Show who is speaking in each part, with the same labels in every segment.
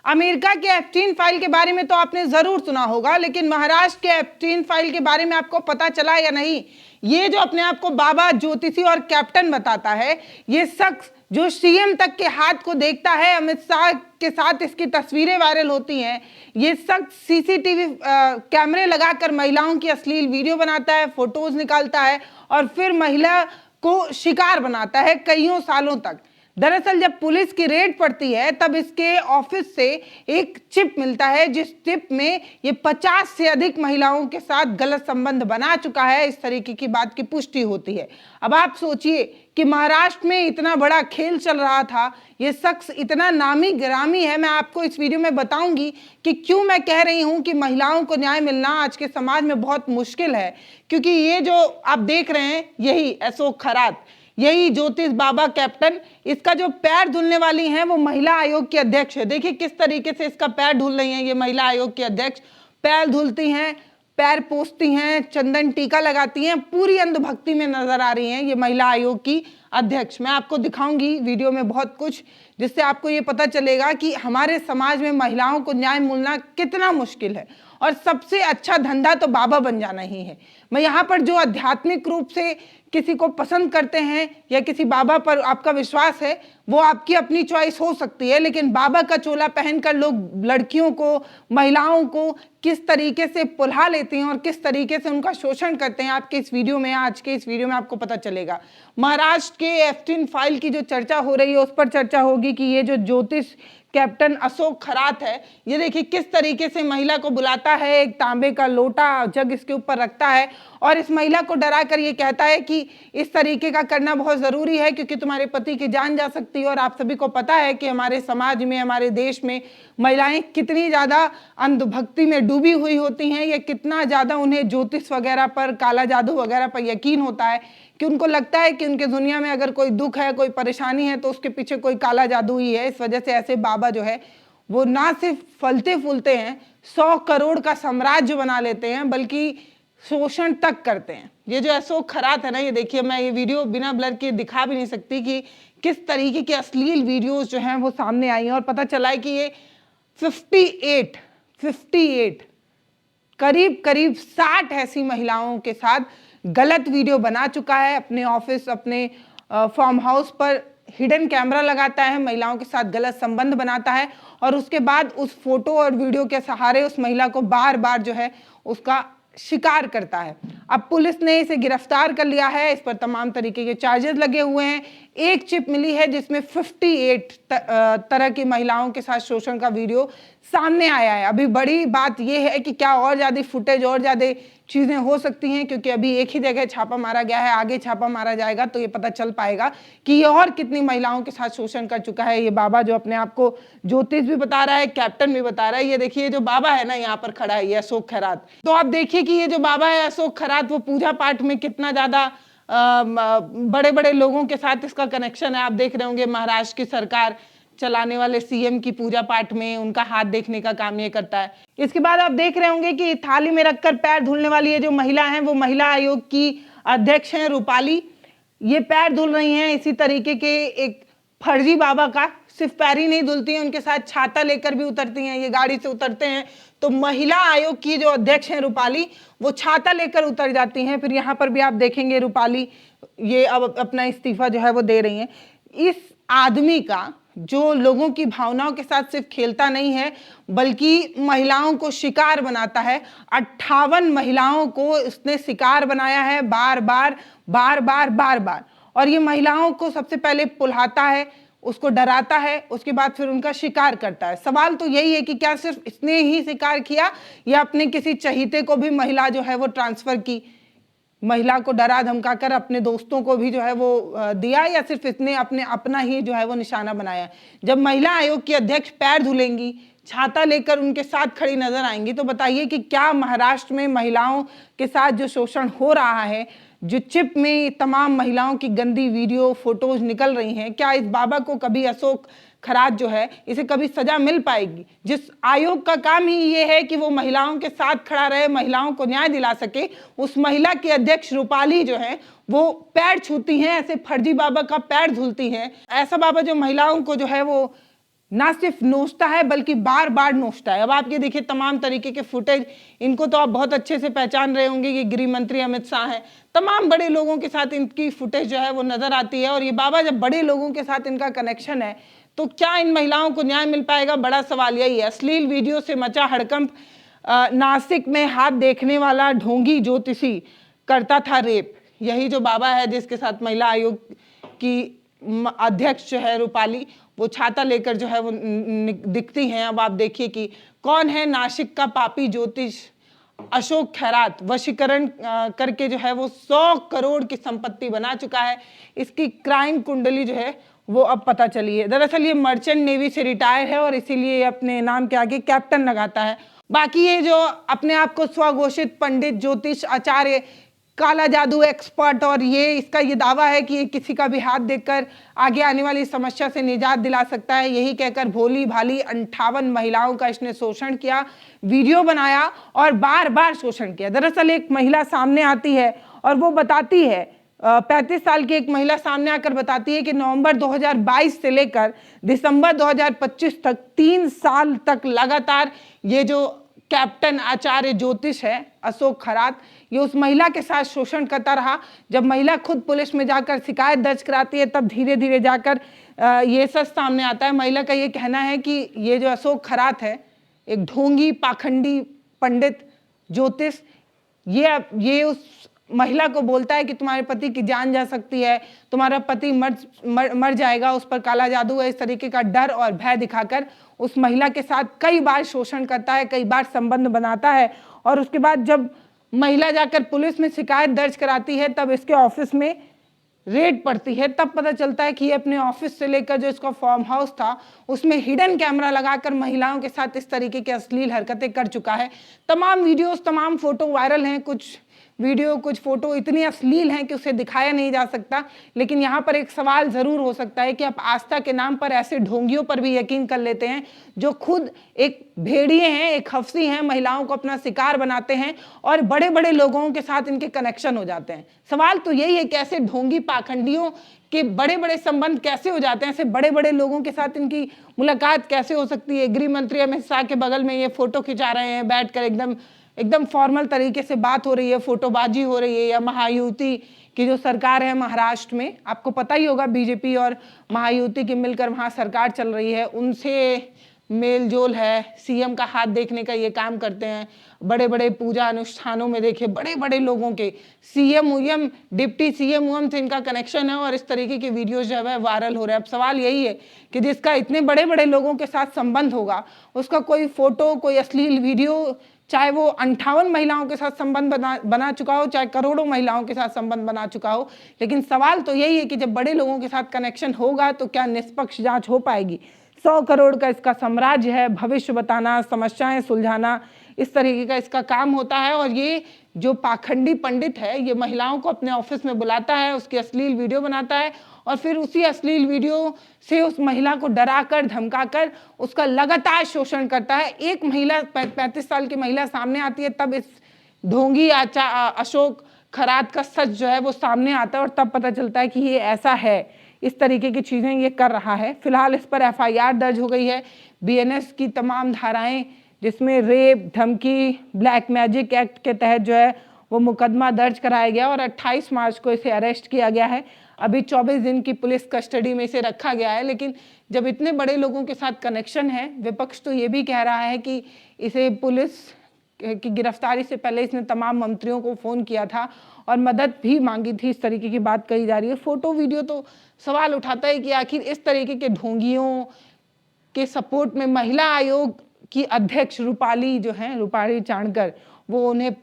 Speaker 1: America के Epstein file के बारे में तो आपने जरूर सुना होगा, लेकिन महाराष्ट्र के एप्स्टीन फाइल के बारे में आपको पता चला या नहीं? ये जो अपने आप को बाबा ज्योतिषी और कैप्टन बताता है, ये शख्स जो सीएम तक के हाथ को देखता है, अमित शाह के साथ इसकी तस्वीरें वायरल होती हैं। ये शख्स सीसीटीवी कैमरे लगाकर महिलाओं की अश्लील वीडियो बनाता है, फोटोज निकालता है और फिर महिला को शिकार बनाता है कईयों सालों तक। दरअसल जब पुलिस की रेड पड़ती है तब इसके ऑफिस से एक चिप मिलता है, जिस चिप में ये 50 से अधिक महिलाओं के साथ गलत संबंध बना चुका है, इस तरीके की बात की पुष्टि होती है। अब आप सोचिए कि महाराष्ट्र में इतना बड़ा खेल चल रहा था, ये शख्स इतना नामी गिरामी है। मैं आपको इस वीडियो में बताऊंगी कि क्यों मैं कह रही हूं कि महिलाओं को न्याय मिलना आज के समाज में बहुत मुश्किल है, क्योंकि ये जो आप देख रहे हैं यही अशोक खरात, यही ज्योतिष बाबा कैप्टन, इसका जो पैर धुलने वाली हैं वो महिला आयोग की अध्यक्ष है। देखिए किस तरीके से इसका पैर धुल रही हैं ये महिला आयोग की अध्यक्ष। पैर धुलती हैं, पैर पोंछती हैं, चंदन टीका लगाती हैं, पूरी अंधभक्ति में नजर आ रही हैं ये महिला आयोग की अध्यक्ष। मैं आपको दिखाऊंगी वीडियो में बहुत कुछ, जिससे आपको ये पता चलेगा कि हमारे समाज में महिलाओं को न्याय मिलना कितना मुश्किल है। और सबसे अच्छा धंधा तो बाबा बन जाना ही है। मैं यहाँ पर जो आध्यात्मिक रूप से किसी को पसंद करते हैं या किसी बाबा पर आपका विश्वास है, वो आपकी अपनी चॉइस हो सकती है, लेकिन बाबा का चोला पहनकर लोग लड़कियों को, महिलाओं को किस तरीके से पुल्हा लेते हैं और किस तरीके से उनका शोषण करते हैं, आपके इस वीडियो में, आज के इस वीडियो में आपको पता चलेगा। महाराष्ट्र के एप्स्टीन फाइल की जो चर्चा हो रही है उस पर चर्चा होगी कि ये जो ज्योतिष कैप्टन अशोक खरात है, ये देखिए किस तरीके से महिला को बुलाता है, एक तांबे का लोटा जग इसके ऊपर रखता है और इस महिला को डरा कर ये कहता है कि इस तरीके का करना बहुत ज़रूरी है क्योंकि तुम्हारे पति की जान जा सकती है। और आप सभी को पता है कि हमारे समाज में, हमारे देश में महिलाएं कितनी ज़्यादा अंधभक्ति में डूबी हुई होती हैं, या कितना ज़्यादा उन्हें ज्योतिष वगैरह पर, काला जादू वगैरह पर यकीन होता है कि उनको लगता है कि उनके दुनिया में अगर कोई दुख है, कोई परेशानी है तो उसके पीछे कोई काला जादू ही है। इस वजह से ऐसे बाबा जो है वो ना सिर्फ फलते फूलते हैं, 100 करोड़ का साम्राज्य बना लेते हैं, बल्कि शोषण तक करते हैं। ये जो अशोक खरात है ना, ये देखिए, मैं ये वीडियो बिना ब्लर के दिखा भी नहीं सकती कि किस तरीके के अश्लील वीडियोस जो हैं वो सामने आई हैं। और पता चला है कि ये 58 करीब 60 ऐसी महिलाओं के साथ गलत वीडियो बना चुका है। अपने ऑफिस, अपने फार्म हाउस पर हिडन कैमरा लगाता है, महिलाओं के साथ गलत संबंध बनाता है और उसके बाद उस फोटो और वीडियो के सहारे उस महिला को बार बार जो है उसका शिकार करता है। अब पुलिस ने इसे गिरफ्तार कर लिया है, इस पर तमाम तरीके के चार्जेस लगे हुए हैं। एक चिप मिली है जिसमें 58 तरह की महिलाओं के साथ शोषण का वीडियो सामने आया है। अभी बड़ी बात यह है कि क्या और ज़्यादा फुटेज, और ज़्यादा चीज़ें हो सकती हैं, क्योंकि अभी एक ही जगह छापा मारा गया है, आगे छापा मारा जाएगा तो ये पता चल पाएगा कि ये और कितनी महिलाओं के साथ शोषण कर चुका है ये बाबा, जो अपने आप को ज्योतिष भी बता रहा है, कैप्टन भी बता रहा है। ये देखिए, जो बाबा है ना यहाँ पर खड़ा है, ये अशोक खरात। तो आप देखिए कि ये जो बाबा है अशोक खरात, वो पूजा पाठ में कितना ज़्यादा बड़े बड़े लोगों के साथ इसका कनेक्शन है। आप देख रहे होंगे महाराष्ट्र की सरकार चलाने वाले सीएम की पूजा पाठ में उनका हाथ देखने का काम ये करता है। इसके बाद आप देख रहे होंगे कि थाली में रखकर पैर धुलने वाली ये जो महिला है वो महिला आयोग की अध्यक्ष हैं रूपाली। ये पैर धुल रही हैं इसी तरीके के एक फर्जी बाबा का। सिर्फ पैर ही नहीं धुलती हैं, उनके साथ छाता लेकर भी उतरती हैं। ये गाड़ी से उतरते हैं तो महिला आयोग की जो अध्यक्ष हैं रूपाली, वो छाता लेकर उतर जाती हैं। फिर यहाँ पर भी आप देखेंगे रूपाली ये अब अपना इस्तीफा जो है वो दे रही हैं। इस आदमी का जो लोगों की भावनाओं के साथ सिर्फ खेलता नहीं है, बल्कि महिलाओं को शिकार बनाता है। 58 महिलाओं को उसने शिकार बनाया है, बार बार। और ये महिलाओं को सबसे पहले पुल्हाता है, उसको डराता है, उसके बाद फिर उनका शिकार करता है। सवाल तो यही है कि क्या सिर्फ इसने ही शिकार किया या अपने किसी चहीते को भी महिला जो है वो ट्रांसफर की, महिला को डरा धमका कर अपने दोस्तों को भी जो है वो दिया, या सिर्फ इसने अपना ही जो है वो निशाना बनाया। जब महिला आयोग की अध्यक्ष पैर धुलेंगी, छाता लेकर उनके साथ खड़ी नजर आएंगी, तो बताइए कि क्या महाराष्ट्र में महिलाओं के साथ जो शोषण हो रहा है, जो चिप में तमाम महिलाओं की गंदी वीडियो फोटोज निकल रही हैं, क्या इस बाबा को कभी, अशोक खरात जो है, इसे कभी सजा मिल पाएगी? जिस आयोग का काम ही ये है कि वो महिलाओं के साथ खड़ा रहे, महिलाओं को न्याय दिला सके, उस महिला की अध्यक्ष रूपाली जो है वो पैर छूती हैं, ऐसे फर्जी बाबा का पैर धुलती हैं। ऐसा बाबा जो महिलाओं को जो है वो ना सिर्फ नोचता है बल्कि बार बार नोचता है। अब आप ये देखिए तमाम तरीके के फुटेज, इनको तो आप बहुत अच्छे से पहचान रहे होंगे कि गृह मंत्री अमित शाह हैं, तमाम बड़े लोगों के साथ इनकी फुटेज जो है वो नजर आती है। और ये बाबा जब बड़े लोगों के साथ इनका कनेक्शन है तो क्या इन महिलाओं को न्याय मिल पाएगा? बड़ा सवाल यही है। अश्लील वीडियो से मचा हड़कंप। नासिक में हाथ देखने वाला ढोंगी ज्योतिषी करता था रेप। यही जो बाबा है जिसके साथ महिला आयोग की अध्यक्ष जो है रूपाली, वो छाता लेकर जो है वो दिखती हैं। अब आप देखिए कि कौन है नासिक का पापी ज्योतिष अशोक खैरात। वशीकरण करके जो है वो 100 करोड़ की संपत्ति बना चुका है। इसकी क्राइम कुंडली जो है वो अब पता चली है। दरअसल ये मर्चेंट नेवी से रिटायर है और इसीलिए अपने नाम के आगे कैप्टन लगाता है। बाकी ये जो अपने आप को स्वघोषित पंडित, ज्योतिष आचार्य, काला जादू एक्सपर्ट, और इसका ये दावा है कि किसी का भी हाथ देखकर आगे आने वाली समस्या से निजात दिला सकता है। यही कहकर भोली भाली 58 महिलाओं का इसने शोषण किया, वीडियो बनाया और बार बार शोषण किया। दरअसल एक महिला सामने आती है और वो बताती है, 35 साल की एक महिला सामने आकर बताती है कि नवंबर 2022 से लेकर दिसंबर 2025 तक 3 साल तक लगातार ये जो कैप्टन आचार्य ज्योतिष है अशोक खैरात, ये उस महिला के साथ शोषण करता रहा। जब महिला खुद पुलिस में जाकर शिकायत दर्ज कराती है तब धीरे धीरे जाकर ये सच सामने आता है। महिला का ये कहना है कि ये जो अशोक खैरात है एक ढोंगी, पाखंडी पंडित, ज्योतिष, ये उस महिला को बोलता है कि तुम्हारे पति की जान जा सकती है, तुम्हारा पति मर जाएगा, उस पर काला जादू है। इस तरीके का डर और भय दिखाकर उस महिला के साथ कई बार शोषण करता है, कई बार संबंध बनाता है। और उसके बाद जब महिला जाकर पुलिस में शिकायत दर्ज कराती है तब इसके ऑफिस में रेड पड़ती है। तब पता चलता है कि ये अपने ऑफिस से लेकर जो इसका फार्म हाउस था उसमें हिडन कैमरा लगाकर महिलाओं के साथ इस तरीके की अश्लील हरकतें कर चुका है। तमाम वीडियोस, तमाम फोटो वायरल हैं। कुछ वीडियो, कुछ फोटो इतनी अश्लील हैं कि उसे दिखाया नहीं जा सकता। लेकिन यहाँ पर एक सवाल ज़रूर हो सकता है कि आप आस्था के नाम पर ऐसे ढोंगियों पर भी यकीन कर लेते हैं जो खुद एक भेड़िए हैं, एक हफ्सी हैं, महिलाओं को अपना शिकार बनाते हैं और बड़े बड़े लोगों के साथ इनके कनेक्शन हो जाते हैं। सवाल तो यही है कि ऐसे ढोंगी पाखंडियों के बड़े बड़े संबंध कैसे हो जाते हैं, ऐसे बड़े बड़े लोगों के साथ इनकी मुलाकात कैसे हो सकती है। गृह मंत्री अमित शाह के बगल में ये फोटो खिंचा रहे हैं बैठकर, एकदम फॉर्मल तरीके से बात हो रही है, फोटोबाजी हो रही है। या महायुति की जो सरकार है महाराष्ट्र में, आपको पता ही होगा बीजेपी और महायुति की मिलकर वहाँ सरकार चल रही है, उनसे मेल जोल है। सीएम का हाथ देखने का ये काम करते हैं। बड़े बड़े पूजा अनुष्ठानों में देखिए बड़े बड़े लोगों के सीएम, डिप्टी सीएम से इनका कनेक्शन है और इस तरीके के वीडियोज जो है वायरल हो रहे हैं। अब सवाल यही है कि जिसका इतने बड़े बड़े लोगों के साथ संबंध होगा उसका कोई फोटो, कोई अश्लील वीडियो, चाहे वो 58 महिलाओं के साथ संबंध बना चुका हो, चाहे करोड़ों महिलाओं के साथ संबंध बना चुका हो, लेकिन सवाल तो यही है कि जब बड़े लोगों के साथ कनेक्शन होगा तो क्या निष्पक्ष जांच हो पाएगी। 100 करोड़ का इसका साम्राज्य है, भविष्य बताना, समस्याएं सुलझाना, इस तरीके का इसका काम होता है। और ये जो पाखंडी पंडित है ये महिलाओं को अपने ऑफिस में बुलाता है, उसकी अश्लील वीडियो बनाता है और फिर उसी अश्लील वीडियो से उस महिला को डराकर, धमकाकर उसका लगातार शोषण करता है। एक महिला, 35 साल की महिला सामने आती है, तब इस ढोंगी अशोक खैरात का सच जो है वो सामने आता है और तब पता चलता है कि ये ऐसा है, इस तरीके की चीज़ें ये कर रहा है। फिलहाल इस पर FIR दर्ज हो गई है। BNS की तमाम धाराएं जिसमें रेप, धमकी, ब्लैक मैजिक एक्ट के तहत जो है वो मुकदमा दर्ज कराया गया और 28 मार्च को इसे अरेस्ट किया गया है। अभी 24 दिन की पुलिस कस्टडी में इसे रखा गया है। लेकिन जब इतने बड़े लोगों के साथ कनेक्शन है, विपक्ष तो ये भी कह रहा है कि इसे पुलिस की गिरफ्तारी से पहले इसने तमाम मंत्रियों को फ़ोन किया था और मदद भी मांगी थी, इस तरीके की बात कही जा रही है। फोटो वीडियो तो सवाल उठाता है कि आखिर इस तरीके के ढोंगियों के सपोर्ट में महिला आयोग की अध्यक्ष रूपाली जो हैं, रूपाली चाणकर, वो उन्हें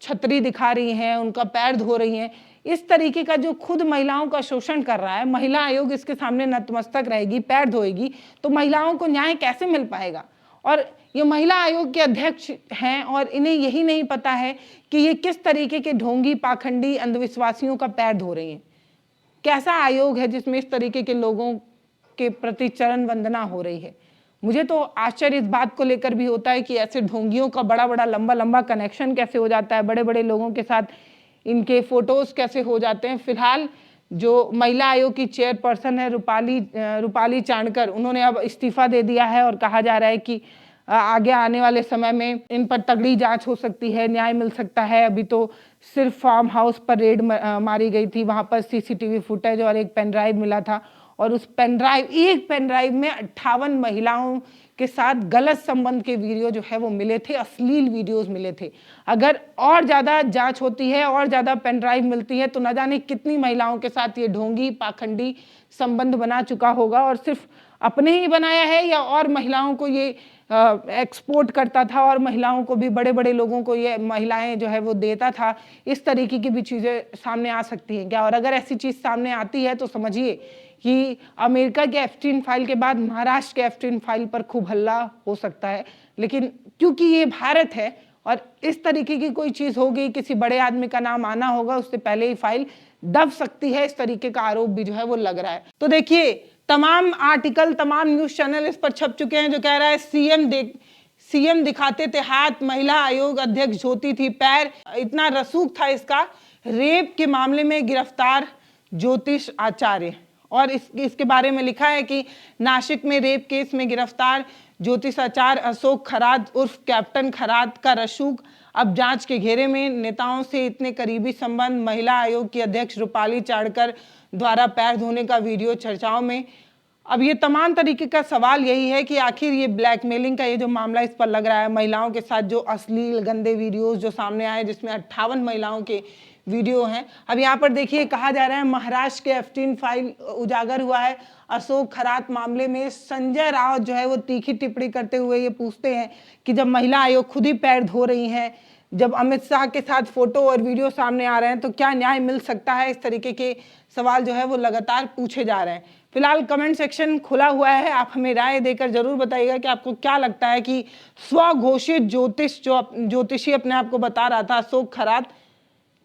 Speaker 1: छतरी दिखा रही हैं, उनका पैर धो रही हैं। इस तरीके का जो खुद महिलाओं का शोषण कर रहा है, महिला आयोग इसके सामने नतमस्तक रहेगी, पैर धोएगी, तो महिलाओं को न्याय कैसे मिल पाएगा। और ये महिला आयोग के अध्यक्ष हैं और इन्हें यही नहीं पता है कि ये किस तरीके के ढोंगी, पाखंडी, अंधविश्वासियों का पैर धो रही हैं। कैसा आयोग है जिसमें इस तरीके के लोगों के प्रति चरण वंदना हो रही है। मुझे तो आश्चर्य इस बात को लेकर भी होता है कि ऐसे ढोंगियों का बड़ा बड़ा लंबा लंबा कनेक्शन कैसे हो जाता है, बड़े बड़े लोगों के साथ इनके फोटोज कैसे हो जाते हैं। फिलहाल जो महिला आयोग की चेयरपर्सन है रूपाली चाणकर, उन्होंने अब इस्तीफा दे दिया है और कहा जा रहा है कि आगे आने वाले समय में इन पर तगड़ी जांच हो सकती है, न्याय मिल सकता है। अभी तो सिर्फ फार्म हाउस पर रेड मारी गई थी, वहां पर सीसीटीवी फुटेज और एक पेन ड्राइव मिला था और उस एक पेन ड्राइव में 58 महिलाओं के साथ गलत संबंध के वीडियो जो है वो मिले थे, अश्लील वीडियोस मिले थे। अगर और ज़्यादा जांच होती है और ज़्यादा पेन ड्राइव मिलती है तो न जाने कितनी महिलाओं के साथ ये ढोंगी पाखंडी संबंध बना चुका होगा, और सिर्फ अपने ही बनाया है या और महिलाओं को ये एक्सपोर्ट करता था और महिलाओं को भी, बड़े बड़े लोगों को ये महिलाएं जो है वो देता था। इस तरीके की भी चीज़ें सामने आ सकती हैं क्या? और अगर ऐसी चीज़ सामने आती है तो समझिए कि अमेरिका के एप्स्टीन फाइल के बाद महाराष्ट्र के एप्स्टीन फाइल पर खूब हल्ला हो सकता है। लेकिन क्योंकि ये भारत है और इस तरीके की कोई चीज़ होगी, किसी बड़े आदमी का नाम आना होगा, उससे पहले ही फाइल दब सकती है, इस तरीके का आरोप भी जो है वो लग रहा है। तो देखिए, तमाम आर्टिकल, तमाम न्यूज़ चैनल इस पर छप चुके हैं जो कह रहा है सीएम दिखाते थे हाथ, महिला आयोग अध्यक्ष ज्योति थी पैर। इतना रसूख था इसका। रेप के मामले में गिरफ्तार ज्योतिष आचार्य, और इसके बारे में लिखा है कि नासिक में रेप केस में गिरफ्तार ज्योतिष आचार्य अशोक खरात उर्फ कैप्टन खरात का रसूख अब जांच के घेरे में। नेताओं से इतने करीबी संबंध, महिला आयोग की अध्यक्ष रूपाली चाणकर द्वारा पैर धोने का वीडियो चर्चाओं में। अब ये तमाम तरीके का सवाल यही है कि आखिर ये ब्लैकमेलिंग का ये जो मामला इस पर लग रहा है, महिलाओं के साथ जो अश्लील गंदे वीडियोस जो सामने आए जिसमें 58 महिलाओं के वीडियो हैं। अब यहाँ पर देखिए, कहा जा रहा है महाराष्ट्र के एप्स्टीन फाइल उजागर हुआ है। अशोक खरात मामले में संजय राउत जो है वो तीखी टिप्पणी करते हुए ये पूछते हैं कि जब महिला आयोग खुद ही पैर धो रही हैं, जब अमित शाह के साथ फोटो और वीडियो सामने आ रहे हैं, तो क्या न्याय मिल सकता है? इस तरीके के सवाल जो है वो लगातार पूछे जा रहे हैं। फिलहाल कमेंट सेक्शन खुला हुआ है, आप हमें राय देकर जरूर बताइएगा कि आपको क्या लगता है कि स्वघोषित ज्योतिषी अपने आप को बता रहा था अशोक खरात,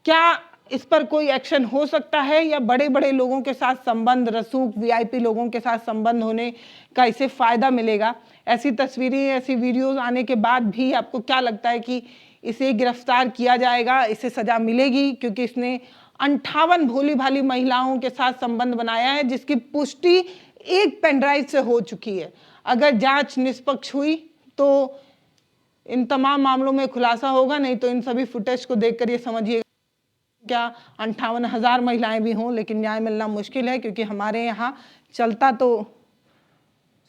Speaker 1: क्या इस पर कोई एक्शन हो सकता है या बड़े बड़े लोगों के साथ संबंध, रसूख वीआईपी लोगों के साथ संबंध होने का इसे फायदा मिलेगा? ऐसी तस्वीरें, ऐसी वीडियोस आने के बाद भी आपको क्या लगता है कि इसे गिरफ्तार किया जाएगा, इसे सजा मिलेगी? क्योंकि इसने 58 भोली भाली महिलाओं के साथ संबंध बनाया है जिसकी पुष्टि एक पेनड्राइव से हो चुकी है। अगर जांच निष्पक्ष हुई तो इन तमाम मामलों में खुलासा होगा, नहीं तो इन सभी फुटेज को देखकर ये समझिए क्या 58,000 महिलाएं भी हों लेकिन न्याय मिलना मुश्किल है, क्योंकि हमारे यहाँ चलता तो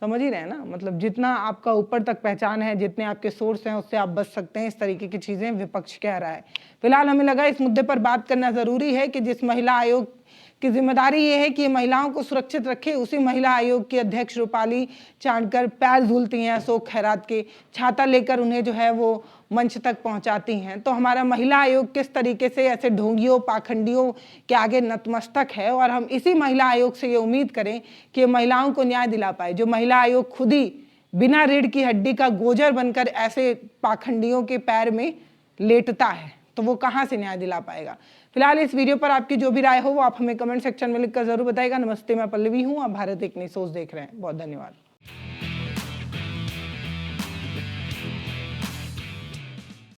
Speaker 1: समझ ही रहे हैं ना, मतलब जितना आपका ऊपर तक पहचान है, जितने आपके सोर्स हैं, उससे आप बच सकते हैं। इस तरीके की चीज़ें विपक्ष कह रहा है। फिलहाल हमें लगा इस मुद्दे पर बात करना ज़रूरी है कि जिस महिला आयोग की जिम्मेदारी ये है कि महिलाओं को सुरक्षित रखे, उसी महिला आयोग की अध्यक्ष रूपाली चाणकर पैर धुलती हैं अशोक खैरात के, छाता लेकर उन्हें जो है वो मंच तक पहुंचाती हैं। तो हमारा महिला आयोग किस तरीके से ऐसे ढोंगियों, पाखंडियों के आगे नतमस्तक है, और हम इसी महिला आयोग से ये उम्मीद करें कि महिलाओं को न्याय दिला पाए। जो महिला आयोग खुद ही बिना रीढ़ की हड्डी का गोजर बनकर ऐसे पाखंडियों के पैर में लेटता है, तो वो कहाँ से न्याय दिला पाएगा? फिलहाल इस वीडियो पर आपकी जो भी राय हो वो आप हमें कमेंट सेक्शन में लिखकर जरूर बताइएगा। नमस्ते, मैं पल्लवी हूँ, आप भारत एक नई सोच देख रहे हैं। बहुत धन्यवाद।